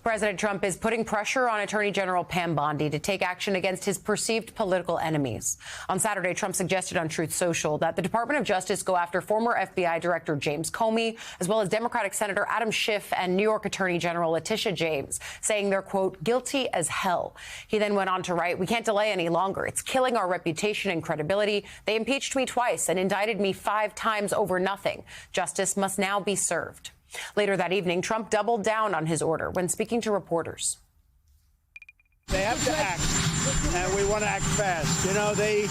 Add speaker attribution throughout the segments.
Speaker 1: President Trump is putting pressure on Attorney General Pam Bondi to take action against his perceived political enemies. On Saturday, Trump suggested on Truth Social that the Department of Justice go after former FBI Director James Comey, as well as Democratic Senator Adam Schiff and New York Attorney General Letitia James, saying they're, quote, guilty as hell. He then went on to write, "We can't delay any longer. It's killing our reputation and credibility. They impeached me twice and indicted me 5 times over nothing. Justice must now be served." Later that evening, Trump doubled down on his order when speaking to reporters.
Speaker 2: They have to act, and we want to act fast. You know, they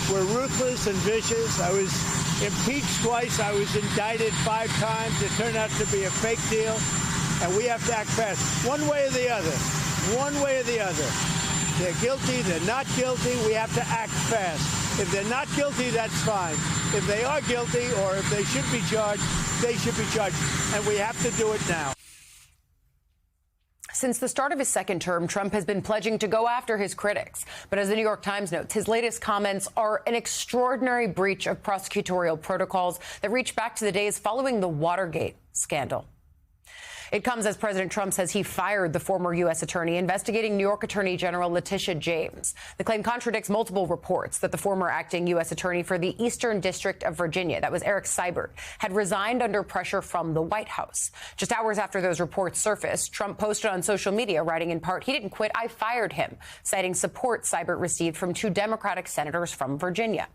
Speaker 2: were ruthless and vicious. I was impeached twice. I was indicted 5 times. It turned out to be a fake deal, and we have to act fast. One way or the other. One way or the other. They're guilty. They're not guilty. We have to act fast. If they're not guilty, that's fine. If they are guilty or if they should be charged, they should be charged. And we have to do it now.
Speaker 1: Since the start of his second term, Trump has been pledging to go after his critics. But as the New York Times notes, his latest comments are an extraordinary breach of prosecutorial protocols that reach back to the days following the Watergate scandal. It comes as President Trump says he fired the former U.S. attorney investigating New York Attorney General Letitia James. The claim contradicts multiple reports that the former acting U.S. attorney for the Eastern District of Virginia, that was Eric Seibert, had resigned under pressure from the White House. Just hours after those reports surfaced, Trump posted on social media, writing in part, "He didn't quit, I fired him," citing support Seibert received from 2 Democratic senators from Virginia.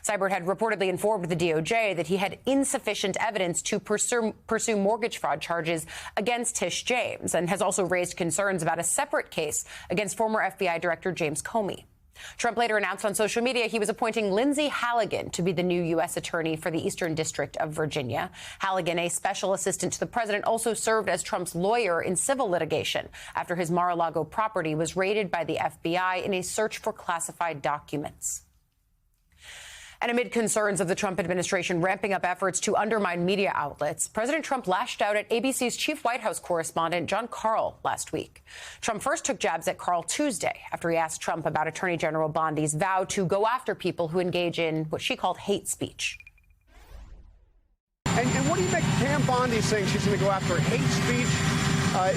Speaker 1: Seibert had reportedly informed the DOJ that he had insufficient evidence to pursue mortgage fraud charges against Tish James, and has also raised concerns about a separate case against former FBI Director James Comey. Trump later announced on social media he was appointing Lindsay Halligan to be the new U.S. attorney for the Eastern District of Virginia. Halligan, a special assistant to the president, also served as Trump's lawyer in civil litigation after his Mar-a-Lago property was raided by the FBI in a search for classified documents. And amid concerns of the Trump administration ramping up efforts to undermine media outlets, President Trump lashed out at ABC's chief White House correspondent Jon Karl last week. Trump first took jabs at Karl Tuesday after he asked Trump about Attorney General Bondi's vow to go after people who engage in what she called hate speech.
Speaker 3: And what do you make Pam Bondi saying she's going to go after hate speech?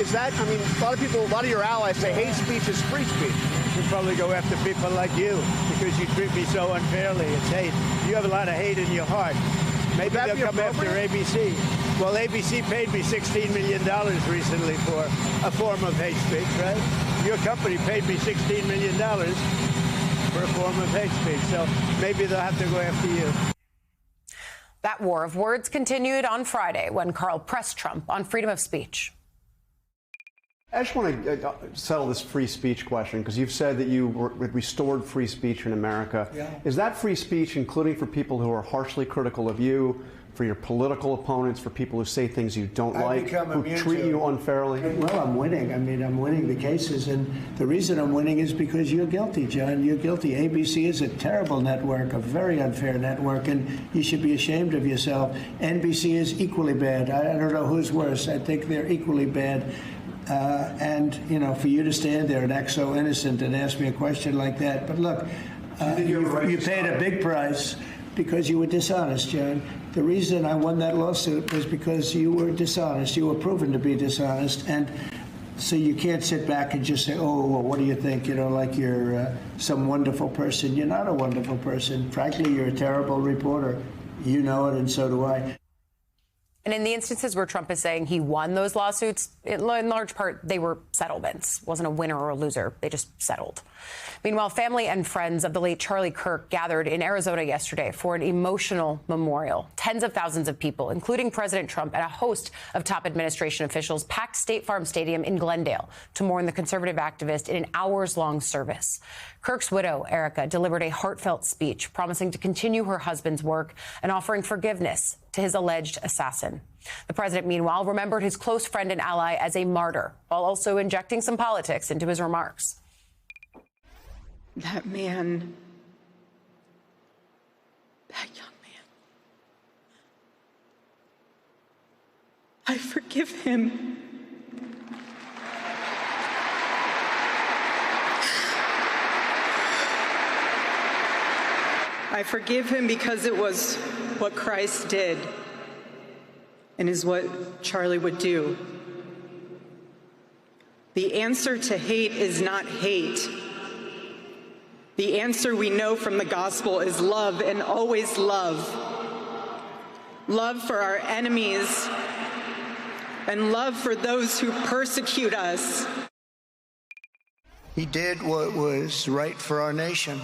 Speaker 3: Is that, I mean, a lot of your allies say hate speech is free speech.
Speaker 2: You probably go after people like you because you treat me so unfairly. It's hate. You have a lot of hate in your heart. Maybe they'll come after ABC. Well, ABC paid me $16 million recently for a form of hate speech, right? Your company paid me $16 million for a form of hate speech. So maybe they'll have to go after you.
Speaker 1: That war of words continued on Friday when Karl pressed Trump on freedom of speech.
Speaker 4: I just want to settle this free speech question, because you've said that you restored free speech in America.
Speaker 5: Yeah.
Speaker 4: Is that free speech including for people who are harshly critical of you, for your political opponents, for people who say things you don't like, who treat you unfairly?
Speaker 5: Well, I'm winning. I mean, I'm winning the cases, and the reason I'm winning is because you're guilty, John. You're guilty. ABC is a terrible network, a very unfair network, and you should be ashamed of yourself. NBC is equally bad. I don't know who's worse. I think they're equally bad. And, you know, for you to stand there and act so innocent and ask me a question like that. But look, you paid a big price because you were dishonest, John. The reason I won that lawsuit was because you were dishonest. You were proven to be dishonest. And so you can't sit back and just say, oh, well, what do you think? You know, like you're some wonderful person. You're not a wonderful person. Frankly, you're a terrible reporter. You know it, and so do I.
Speaker 1: And in the instances where Trump is saying he won those lawsuits, in large part, they were settlements. It wasn't a winner or a loser. They just settled. Meanwhile, family and friends of the late Charlie Kirk gathered in Arizona yesterday for an emotional memorial. Tens of thousands of people, including President Trump and a host of top administration officials, packed State Farm Stadium in Glendale to mourn the conservative activist in an hours-long service. Kirk's widow, Erica, delivered a heartfelt speech promising to continue her husband's work and offering forgiveness to his alleged assassin. The president, meanwhile, remembered his close friend and ally as a martyr, while also injecting some politics into his remarks.
Speaker 6: That man, that young man, I forgive him. I forgive him because it was what Christ did and is what Charlie would do. The answer to hate is not hate. The answer we know from the gospel is love, and always love. Love for our enemies and love for those who persecute us.
Speaker 2: He did what was right for our nation.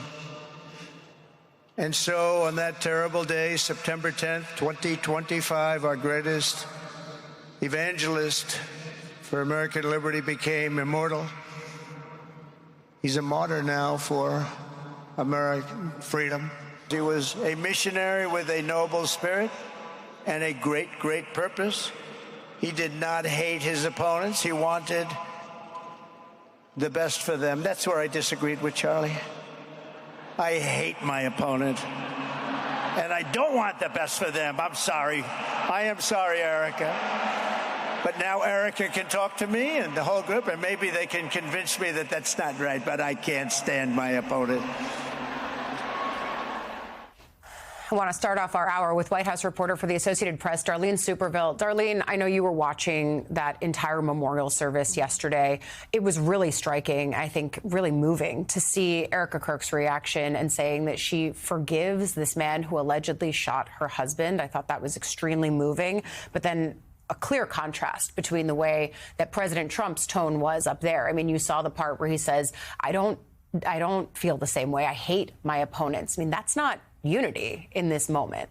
Speaker 2: And so on that terrible day, September 10th, 2025, our greatest evangelist for American liberty became immortal. He's a martyr now for American freedom. He was a missionary with a noble spirit and a great, great purpose. He did not hate his opponents. He wanted the best for them. That's where I disagreed with Charlie. I hate my opponent, and I don't want the best for them. I'm sorry. I am sorry, Erica. But now Erica can talk to me and the whole group, and maybe they can convince me that that's not right, but I can't stand my opponent.
Speaker 1: I want to start off our hour with White House reporter for the Associated Press, Darlene Superville. Darlene, I know you were watching that entire memorial service yesterday. It was really striking, I think really moving to see Erica Kirk's reaction and saying that she forgives this man who allegedly shot her husband. I thought that was extremely moving. But then a clear contrast between the way that President Trump's tone was up there. I mean, you saw the part where he says, I don't feel the same way. I hate my opponents. I mean, that's not unity in this moment.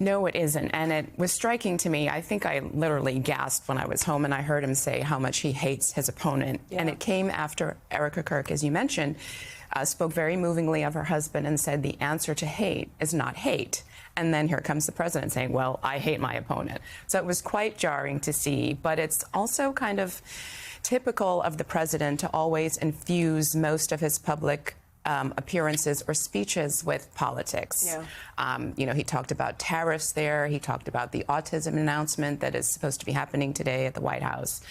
Speaker 7: No, it isn't. And it was striking to me. I think I literally gasped when I was home and I heard him say how much he hates his opponent. Yeah. And it came after Erica Kirk, as you mentioned, spoke very movingly of her husband and said the answer to hate is not hate. And then here comes the president saying, well, I hate my opponent. So it was quite jarring to see. But it's also kind of typical of the president to always infuse most of his public appearances or speeches with politics. Yeah. You know, he talked about tariffs there. He talked about the autism announcement that is supposed to be happening today at the White House.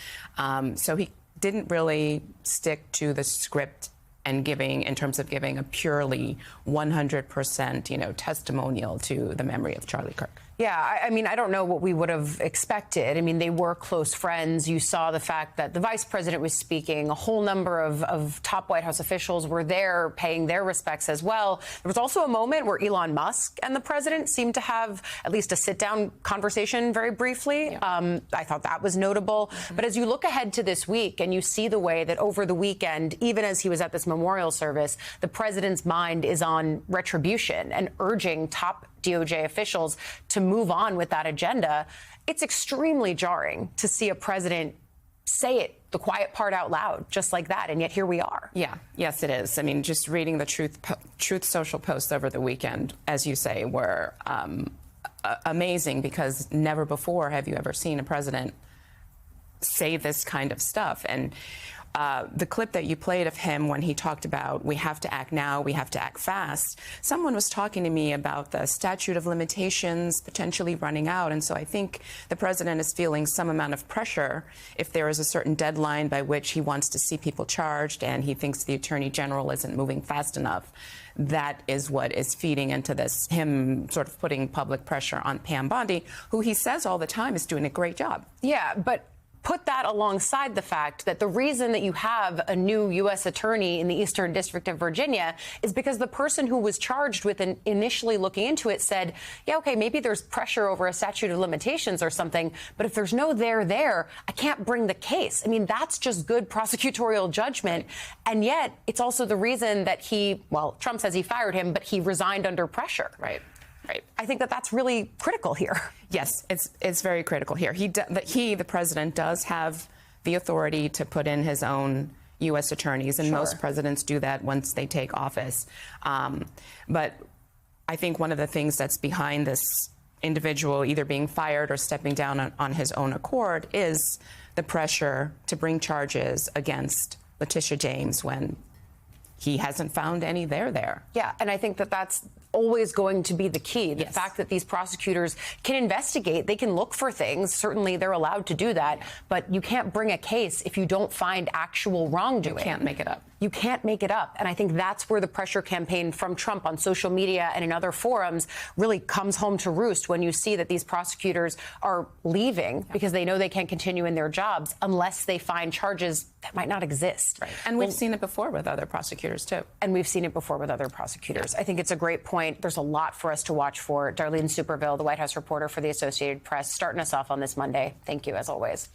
Speaker 7: So he didn't really stick to the script and in terms of giving a purely 100%, you know, testimonial to the memory of Charlie Kirk.
Speaker 1: Yeah, I mean, I don't know what we would have expected. I mean, they were close friends. You saw the fact that the vice president was speaking. A whole number of top White House officials were there paying their respects as well. There was also a moment where Elon Musk and the president seemed to have at least a sit-down conversation very briefly. Yeah. I thought that was notable. Mm-hmm. But as you look ahead to this week and you see the way that over the weekend, even as he was at this memorial service, the president's mind is on retribution and urging top DOJ officials to move on with that agenda, it's extremely jarring to see a president say it, the quiet part out loud, just like that. And yet here we are.
Speaker 7: Yeah, yes, it is. I mean, just reading the Truth Social posts over the weekend, as you say, were amazing, because never before have you ever seen a president say this kind of stuff. And the clip that you played of him when he talked about we have to act now, we have to act fast, someone was talking to me about the statute of limitations potentially running out. And so I think the president is feeling some amount of pressure if there is a certain deadline by which he wants to see people charged and he thinks the attorney general isn't moving fast enough. That is what is feeding into this, him sort of putting public pressure on Pam Bondi, who he says all the time is doing a great job.
Speaker 1: Yeah, but put that alongside the fact that the reason that you have a new U.S. attorney in the Eastern District of Virginia is because the person who was charged with initially looking into it said, yeah, OK, maybe there's pressure over a statute of limitations or something, but if there's no there, I can't bring the case. I mean, that's just good prosecutorial judgment. And yet it's also the reason that Trump says he fired him, but he resigned under pressure.
Speaker 7: Right. Right.
Speaker 1: I think that that's really critical here.
Speaker 7: Yes, it's very critical here. The president, does have the authority to put in his own U.S. attorneys, and most presidents do that once they take office. But I think one of the things that's behind this individual either being fired or stepping down on his own accord is the pressure to bring charges against Letitia James when he hasn't found any there.
Speaker 1: Yeah, and I think that that's always going to be the key. The fact that these prosecutors can investigate, they can look for things. Certainly, they're allowed to do that. But you can't bring a case if you don't find actual wrongdoing.
Speaker 7: You can't make it up.
Speaker 1: You can't make it up. And I think that's where the pressure campaign from Trump on social media and in other forums really comes home to roost, when you see that these prosecutors are leaving because they know they can't continue in their jobs unless they find charges that might not exist.
Speaker 7: Right. And we've seen it before with other prosecutors, too.
Speaker 1: And we've seen it before with other prosecutors. I think it's a great point. There's a lot for us to watch for. Darlene Superville, the White House reporter for the Associated Press, starting us off on this Monday. Thank you, as always.